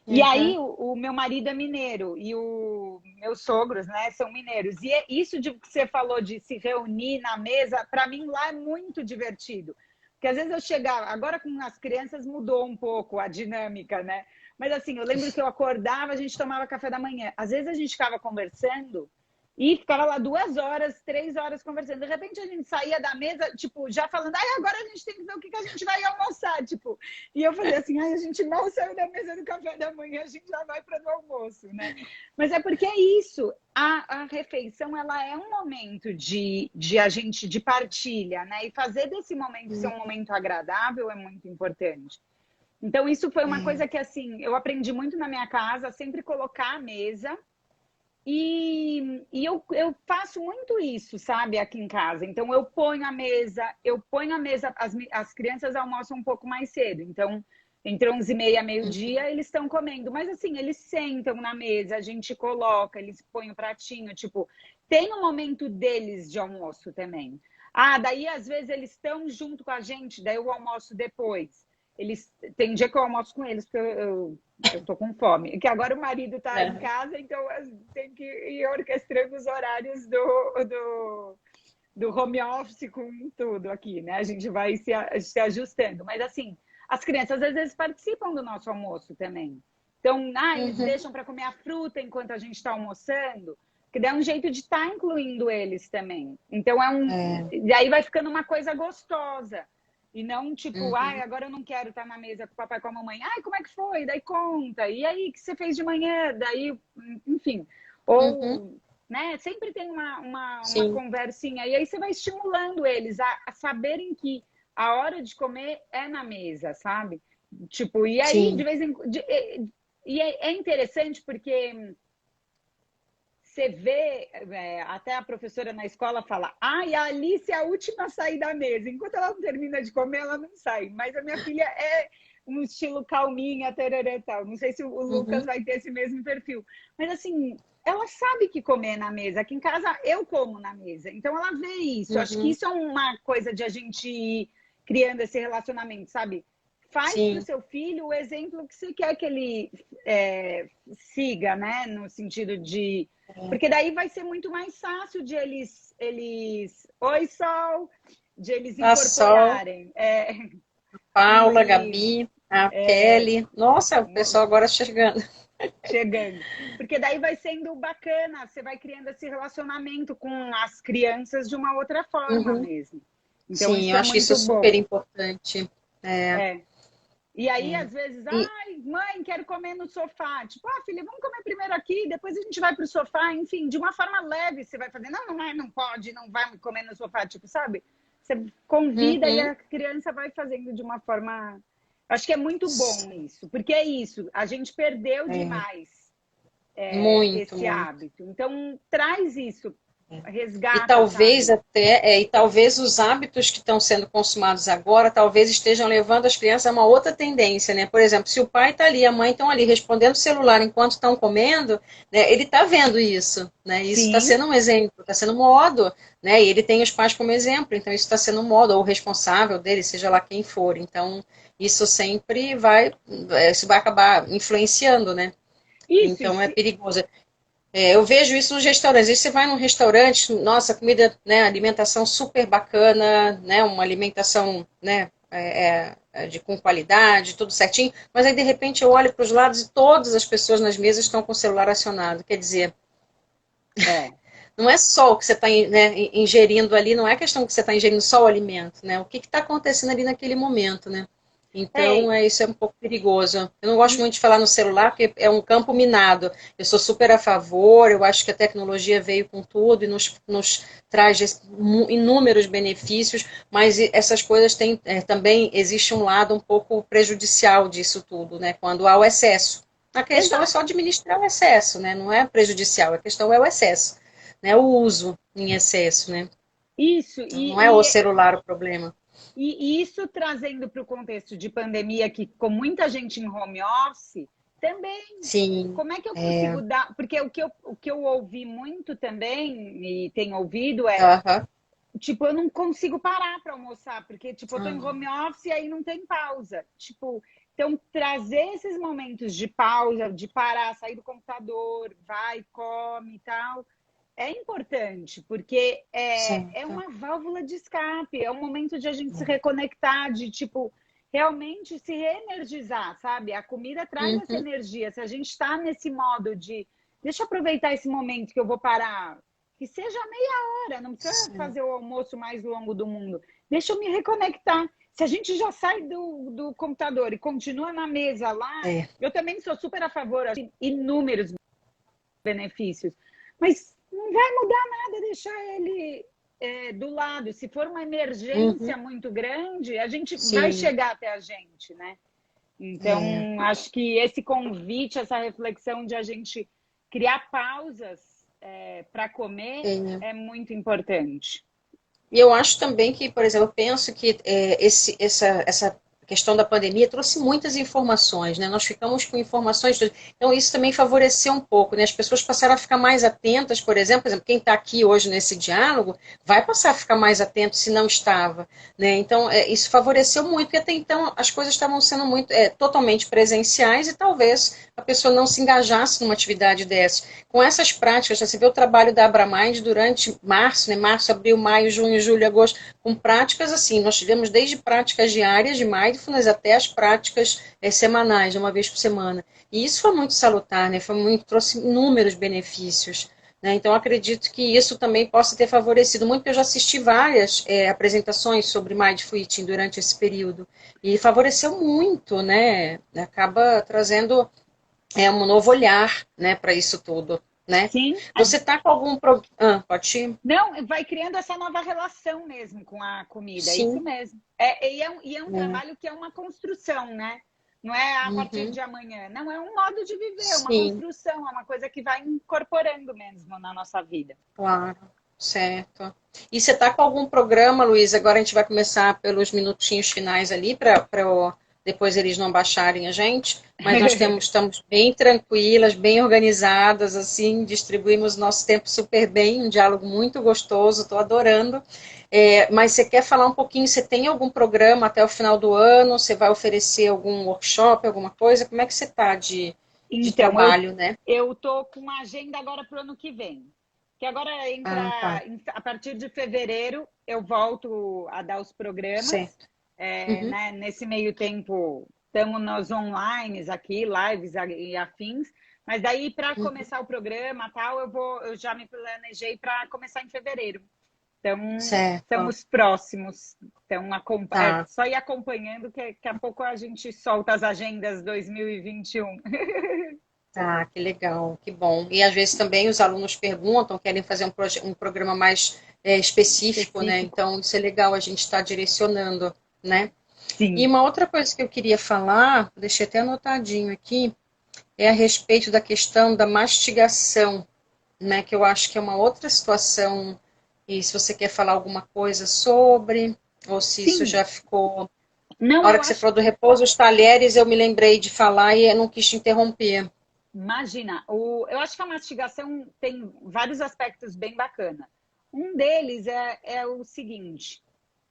E Uhum, aí, o meu marido é mineiro e os meus sogros, né, são mineiros. E isso de que você falou de se reunir na mesa, para mim lá é muito divertido. Porque às vezes eu chegava, agora com as crianças mudou um pouco a dinâmica, né? Mas assim, eu lembro que eu acordava, a gente tomava café da manhã. Às vezes a gente ficava conversando e ficava lá 2 horas, 3 horas conversando. De repente a gente saía da mesa, tipo, já falando, ai, agora a gente tem que ver o que a gente vai almoçar, tipo. E eu fazia assim, ai, a gente mal saiu da mesa do café da manhã, a gente já vai para o almoço, né? Mas é porque é isso, a refeição, ela é um momento de a gente, de partilha, né? E fazer desse momento ser um momento agradável é muito importante. Então, isso foi uma é, coisa que, assim, eu aprendi muito na minha casa, sempre colocar a mesa e eu faço muito isso, sabe, aqui em casa. Então, eu ponho a mesa, as crianças almoçam um pouco mais cedo. Então, entre 11h30 e meio-dia, eles estão comendo. Mas, assim, eles sentam na mesa, a gente coloca, eles põem o pratinho. Tipo, tem um momento deles de almoço também. Ah, daí, às vezes, eles estão junto com a gente, daí eu almoço depois. Tem dia que eu almoço com eles, porque eu tô com fome. Que agora o marido tá em é, casa, então tem que ir orquestrando os horários do home office com tudo aqui, né? A gente vai se ajustando. Mas assim, as crianças às vezes participam do nosso almoço também. Então, eles uhum, deixam para comer a fruta enquanto a gente está almoçando, que dá um jeito de estar incluindo eles também. Então é, e aí vai ficando uma coisa gostosa. E não tipo, uhum, agora eu não quero estar na mesa com o papai e com a mamãe. Como é que foi? Daí conta. E aí, o que você fez de manhã? Daí, enfim. uhum, Ou, né? Sempre tem uma sim, conversinha. E aí você vai estimulando eles a saberem que a hora de comer é na mesa, sabe? Tipo, e aí, de sim. vez em quando. E é interessante porque você vê, até a professora na escola fala, e a Alice é a última a sair da mesa. Enquanto ela não termina de comer, ela não sai. Mas a minha filha é um estilo calminha, tererê, tal. Não sei se o Lucas Uhum, vai ter esse mesmo perfil. Mas assim, ela sabe que comer na mesa. Aqui em casa eu como na mesa. Então ela vê isso. Acho que uhum, isso é uma coisa de a gente ir criando esse relacionamento, sabe? Faz para o sim. seu filho o exemplo que você quer que ele siga, né? No sentido de porque daí vai ser muito mais fácil de oi, Sol, de eles A Sol, incorporarem. Paula, E Gabi, a Kelly. Nossa, o pessoal agora chegando. chegando. Porque daí vai sendo bacana, você vai criando esse relacionamento com as crianças de uma outra forma Uhum. mesmo. Então, Sim, isso eu é acho isso muito super bom. importante. É, É. E aí, às vezes, ai, mãe, quero comer no sofá. Tipo, ah, filha, vamos comer primeiro aqui, depois a gente vai pro sofá. Enfim, de uma forma leve, você vai fazer, não, não vai, não pode, não vai comer no sofá. Tipo, sabe? Você convida e Uhum. a criança vai fazendo de uma forma... Acho que é muito bom isso, porque é isso, a gente perdeu É, demais muito, esse muito. hábito. Então, traz isso, E resgata, talvez sabe? até, e talvez os hábitos que estão sendo consumados agora, talvez estejam levando as crianças a uma outra tendência, né? Por exemplo, se o pai está ali, a mãe estão ali respondendo o celular enquanto estão comendo, né? Ele está vendo isso, né? Isso está Sim, sendo um exemplo, está sendo modo, né? E ele tem os pais como exemplo, então isso está sendo um modo, ou o responsável dele, seja lá quem for. Então, isso sempre vai, isso vai acabar influenciando, né? isso, Então é perigoso. Eu vejo isso nos restaurantes. Aí você vai num restaurante, nossa, comida, né, alimentação super bacana, né, uma alimentação, né, com qualidade, tudo certinho. Mas aí de repente eu olho para os lados e todas as pessoas nas mesas estão com o celular acionado. Quer dizer, é. não é só o que você está, né, ingerindo ali, não é questão que você está ingerindo só o alimento, né? O que está acontecendo ali naquele momento, né? Então, É, isso é um pouco perigoso. Eu não gosto e, muito de falar no celular, porque é um campo minado. Eu sou super a favor, eu acho que a tecnologia veio com tudo e nos traz inúmeros benefícios, mas essas coisas têm, também existe um lado um pouco prejudicial disso tudo, né? Quando há o excesso. A questão é exato. só administrar o excesso, né? Não é prejudicial, a questão é o excesso, né? O uso em excesso, né? Isso, Não é o celular o problema. e isso trazendo para o contexto de pandemia, que com muita gente em home office, também, Sim, como é que eu consigo dar... Porque o que eu ouvi muito também, e tenho ouvido, é, aham. tipo, eu não consigo parar para almoçar, porque, tipo, eu tô em Uhum. home office e aí não tem pausa. Tipo, então, trazer esses momentos de pausa, de parar, sair do computador, vai, come e tal, é importante, porque é Certo. uma válvula de escape, é um momento de a gente se reconectar, de tipo, realmente se reenergizar, sabe? A comida traz essa Uhum. energia. Se a gente está nesse modo de deixa eu aproveitar esse momento que eu vou parar, que seja meia hora, não precisa Sim. fazer o almoço mais longo do mundo. Deixa eu me reconectar. Se a gente já sai do computador e continua na mesa lá, É. eu também sou super a favor, acho inúmeros benefícios. Mas não vai mudar nada deixar ele do lado. Se for uma Uhum. emergência muito grande, a gente vai Sim. chegar até a gente, né? É. Então, acho que esse convite, essa reflexão de a gente criar pausas para comer É. é muito importante. E eu acho também que, por exemplo, eu penso que essa questão da pandemia trouxe muitas informações, né? Nós ficamos com informações, então isso também favoreceu um pouco, né? As pessoas passaram a ficar mais atentas, por exemplo, quem está aqui hoje nesse diálogo vai passar a ficar mais atento se não estava, né? Então isso favoreceu muito, porque até então as coisas estavam sendo muito totalmente presenciais e talvez a pessoa não se engajasse numa atividade dessa. Com essas práticas, você vê o trabalho da Abramind durante março, né? Março, abril, maio, junho, julho, agosto, com práticas assim. Nós tivemos desde práticas diárias de mindfulness até as práticas semanais, de uma vez por semana. E isso foi muito salutar, né? Trouxe inúmeros benefícios. Né? Então, acredito que isso também possa ter favorecido muito, porque eu já assisti várias apresentações sobre Mindful Eating durante esse período. E favoreceu muito, né? Acaba trazendo um novo olhar, né, para isso tudo, né? Sim, Você tá com algum pode ir? não, vai criando essa nova relação mesmo com a comida, é isso Sim. mesmo. E é um É. trabalho que é uma construção, né? Não é a partir Uhum. de amanhã, não, é um modo de viver, é uma Sim, construção, é uma coisa que vai incorporando mesmo na nossa vida. claro, certo. E você tá com algum programa, Luiz? Agora a gente vai começar pelos minutinhos finais ali para depois eles não baixarem a gente, mas estamos bem tranquilas, bem organizadas, assim, distribuímos nosso tempo super bem, um diálogo muito gostoso, estou adorando. Mas você quer falar um pouquinho, você tem algum programa até o final do ano? Você vai oferecer algum workshop, alguma coisa? Como é que você está de Então, eu trabalho, né? eu tô com uma agenda agora para o ano que vem. Que agora entra Ah, tá, a partir de fevereiro eu volto a dar os programas, certo. Uhum, né? Nesse meio tempo estamos nos online aqui, lives e afins. Mas daí para uhum. começar o programa tal, eu já me planejei para começar em fevereiro. Então, são certo. os próximos. Então, Tá. só ir acompanhando, que daqui a pouco a gente solta as agendas 2021. Tá, que legal, que bom. E às vezes também os alunos perguntam, querem fazer um programa mais específico, né? Específico. Então, isso é legal a gente estar direcionando, né? E Sim. uma outra coisa que eu queria falar, deixei até anotadinho aqui, é a respeito da questão da mastigação, né? Que eu acho que é uma outra situação, e se você quer falar alguma coisa sobre, ou se isso Sim. já ficou. A Não, hora eu que você acho. falou do repouso, os talheres, eu me lembrei de falar e eu não quis te interromper. Imagina, eu acho que a mastigação tem vários aspectos bem bacanas. Um deles é o seguinte: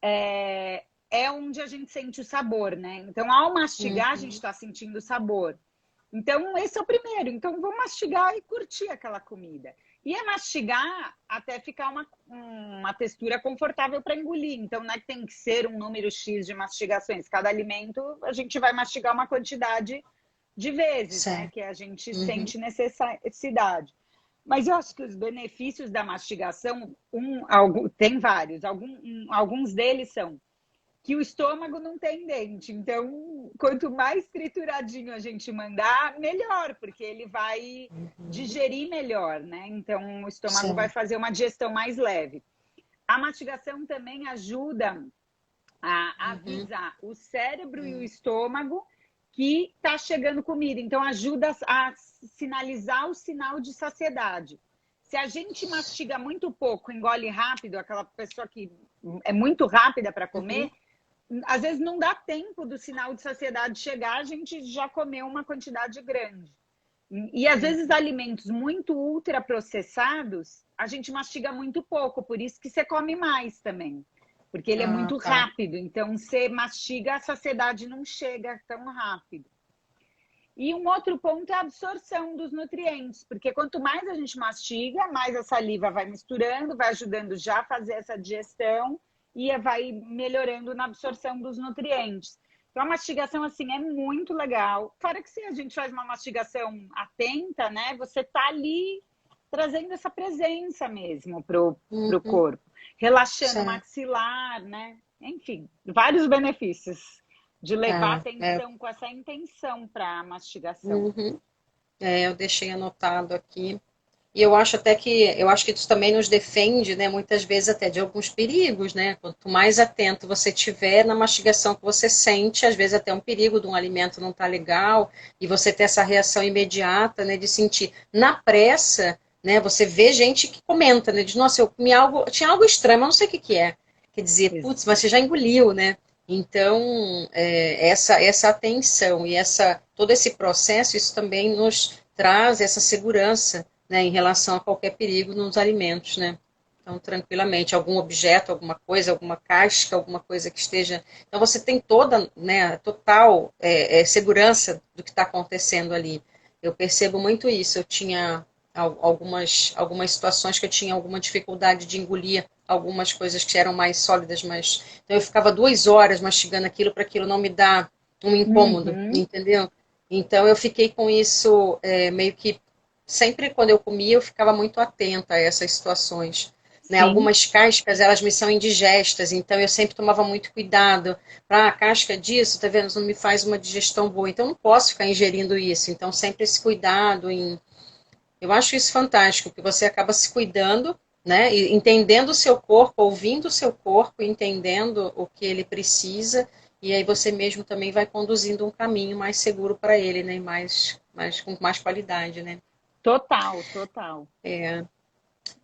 é onde a gente sente o sabor, né? Então, ao mastigar, a gente Uhum. está sentindo o sabor. Então, esse é o primeiro. Então, vou mastigar e curtir aquela comida. E é mastigar até ficar uma textura confortável para engolir. Então, não é que tem que ser um número X de mastigações. Cada alimento, a gente vai mastigar uma quantidade de vezes, né? Certo. Que a gente Uhum. sente necessidade. Mas eu acho que os benefícios da mastigação, tem vários. Alguns deles são que o estômago não tem dente. Então, quanto mais trituradinho a gente mandar, melhor, porque ele vai Uhum. digerir melhor, né? Então, o estômago vai Certo. fazer uma digestão mais leve. A mastigação também ajuda a Uhum. avisar o cérebro e o estômago que está chegando comida. Então, ajuda a sinalizar o sinal de saciedade. Se a gente mastiga muito pouco, engole rápido, aquela pessoa que é muito rápida para Uhum. comer, às vezes não dá tempo do sinal de saciedade chegar, a gente já comeu uma quantidade grande. E às vezes Uhum. alimentos muito ultraprocessados, a gente mastiga muito pouco, por isso que você come mais também. Porque ele é Ah, muito tá. rápido, então você mastiga, a saciedade não chega tão rápido. E um outro ponto é a absorção dos nutrientes, porque quanto mais a gente mastiga, mais a saliva vai misturando, vai ajudando já a fazer essa digestão e vai melhorando na absorção dos nutrientes. Então, a mastigação, assim, é muito legal. Fora que se a gente faz uma mastigação atenta, né, você tá ali trazendo essa presença mesmo pro Uhum. corpo, relaxando o Certo. maxilar, né? Enfim, vários benefícios de levar Tá. É. atenção com essa intenção para a mastigação. Uhum. É, eu deixei anotado aqui. E eu acho que isso também nos defende, né, muitas vezes até de alguns perigos, né? Quanto mais atento você tiver na mastigação que você sente, às vezes até um perigo de um alimento não estar legal, e você ter essa reação imediata, né, de sentir na pressa, né? Você vê gente que comenta, né, de nossa, eu comi algo, tinha algo estranho, mas não sei o que que é. Quer dizer, putz, mas você já engoliu, né? Então, essa atenção e todo esse processo, isso também nos traz essa segurança, né, em relação a qualquer perigo nos alimentos, né? Então, tranquilamente, algum objeto, alguma coisa, alguma casca, alguma coisa que esteja. Então, você tem toda, né, total segurança do que está acontecendo ali. Eu percebo muito isso. Eu tinha algumas situações que eu tinha alguma dificuldade de engolir algumas coisas que eram mais sólidas, mas então eu ficava 2 horas mastigando aquilo para aquilo não me dar um incômodo, Uhum, entendeu? Então eu fiquei com isso meio que sempre quando eu comia eu ficava muito atenta a essas situações. Né, sim, algumas cascas elas me são indigestas, então eu sempre tomava muito cuidado para a casca disso, tá vendo? Não me faz uma digestão boa, então eu não posso ficar ingerindo isso. Então sempre esse cuidado em eu acho isso fantástico, que você acaba se cuidando, né? E entendendo o seu corpo, ouvindo o seu corpo, entendendo o que ele precisa, e aí você mesmo também vai conduzindo um caminho mais seguro para ele, né? Com mais qualidade, né? total, total.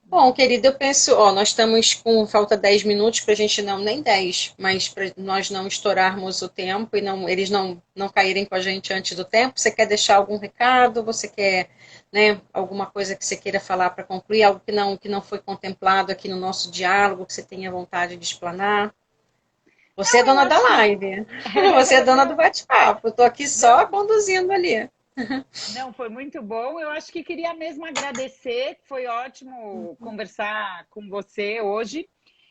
Bom, querido, eu penso, ó, nós estamos com falta 10 minutos para a gente não, nem 10, mas para nós não estourarmos o tempo e eles não caírem com a gente antes do tempo. Você quer deixar algum recado? Você quer, né, alguma coisa que você queira falar para concluir? Algo que não foi contemplado aqui no nosso diálogo, que você tenha vontade de explanar? Você é Não, eu dona da acho que. live, você é dona do bate-papo. Eu estou aqui só Não, conduzindo ali. não, foi muito bom. Eu acho que queria mesmo agradecer. Foi ótimo conversar com você hoje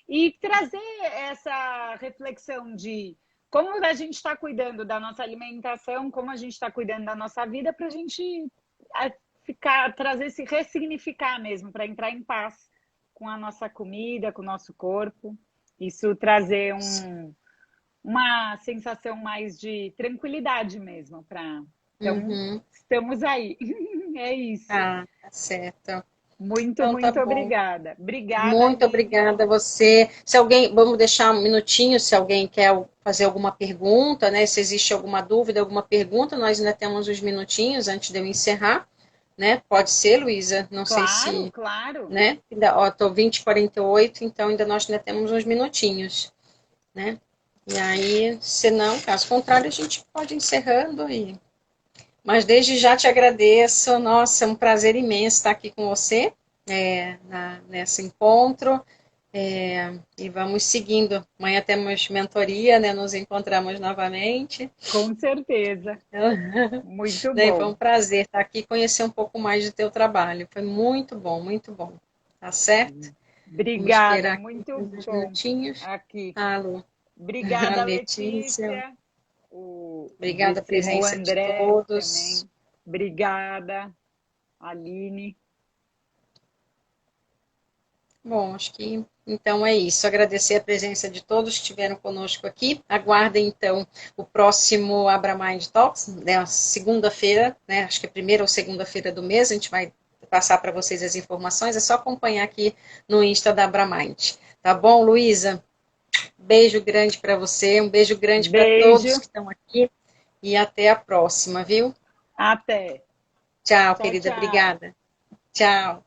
e trazer essa reflexão de como a gente está cuidando da nossa alimentação, como a gente está cuidando da nossa vida, para a gente trazer esse ressignificar mesmo, para entrar em paz com a nossa comida, com o nosso corpo. Isso trazer uma sensação mais de tranquilidade mesmo. Então, estamos aí. É isso. Ah, tá certo. Muito, Então tá muito bom. obrigada. Obrigada, Muito Aline. obrigada a você. Se alguém, vamos deixar um minutinho, se alguém quer fazer alguma pergunta, né? Se existe alguma dúvida, alguma pergunta, nós ainda temos uns minutinhos antes de eu encerrar, né? Pode ser, Luísa? Não sei Claro, se, claro. né? Ainda, ó, tô 20h48, então nós ainda temos uns minutinhos, né? E aí, se não, caso contrário, a gente pode ir encerrando e... Mas desde já te agradeço. Nossa, é um prazer imenso estar aqui com você, nesse encontro. E vamos seguindo. Amanhã temos mentoria, né? Nos encontramos novamente. Com certeza. Muito Daí foi bom. um prazer estar aqui e conhecer um pouco mais do teu trabalho. Foi muito bom, muito bom. Tá certo? Vamos Obrigada, esperar aqui muito uns bom minutinhos. aqui. Alô, a Obrigada, Letícia. Letícia. O Obrigada a Decimou presença de André todos. também. Obrigada, Aline. Bom, acho que então é isso. Agradecer a presença de todos que estiveram conosco aqui. Aguardem então o próximo Abra Mind Talks, né, segunda-feira, né? Acho que é primeira ou segunda-feira do mês. A gente vai passar para vocês as informações. É só acompanhar aqui no Insta da Abra Mind. Tá bom, Luísa? Beijo grande para você, um beijo grande para todos Beijo. que estão aqui e até a próxima, viu? Até. Tchau, Tchau, querida. tchau. Obrigada. Tchau.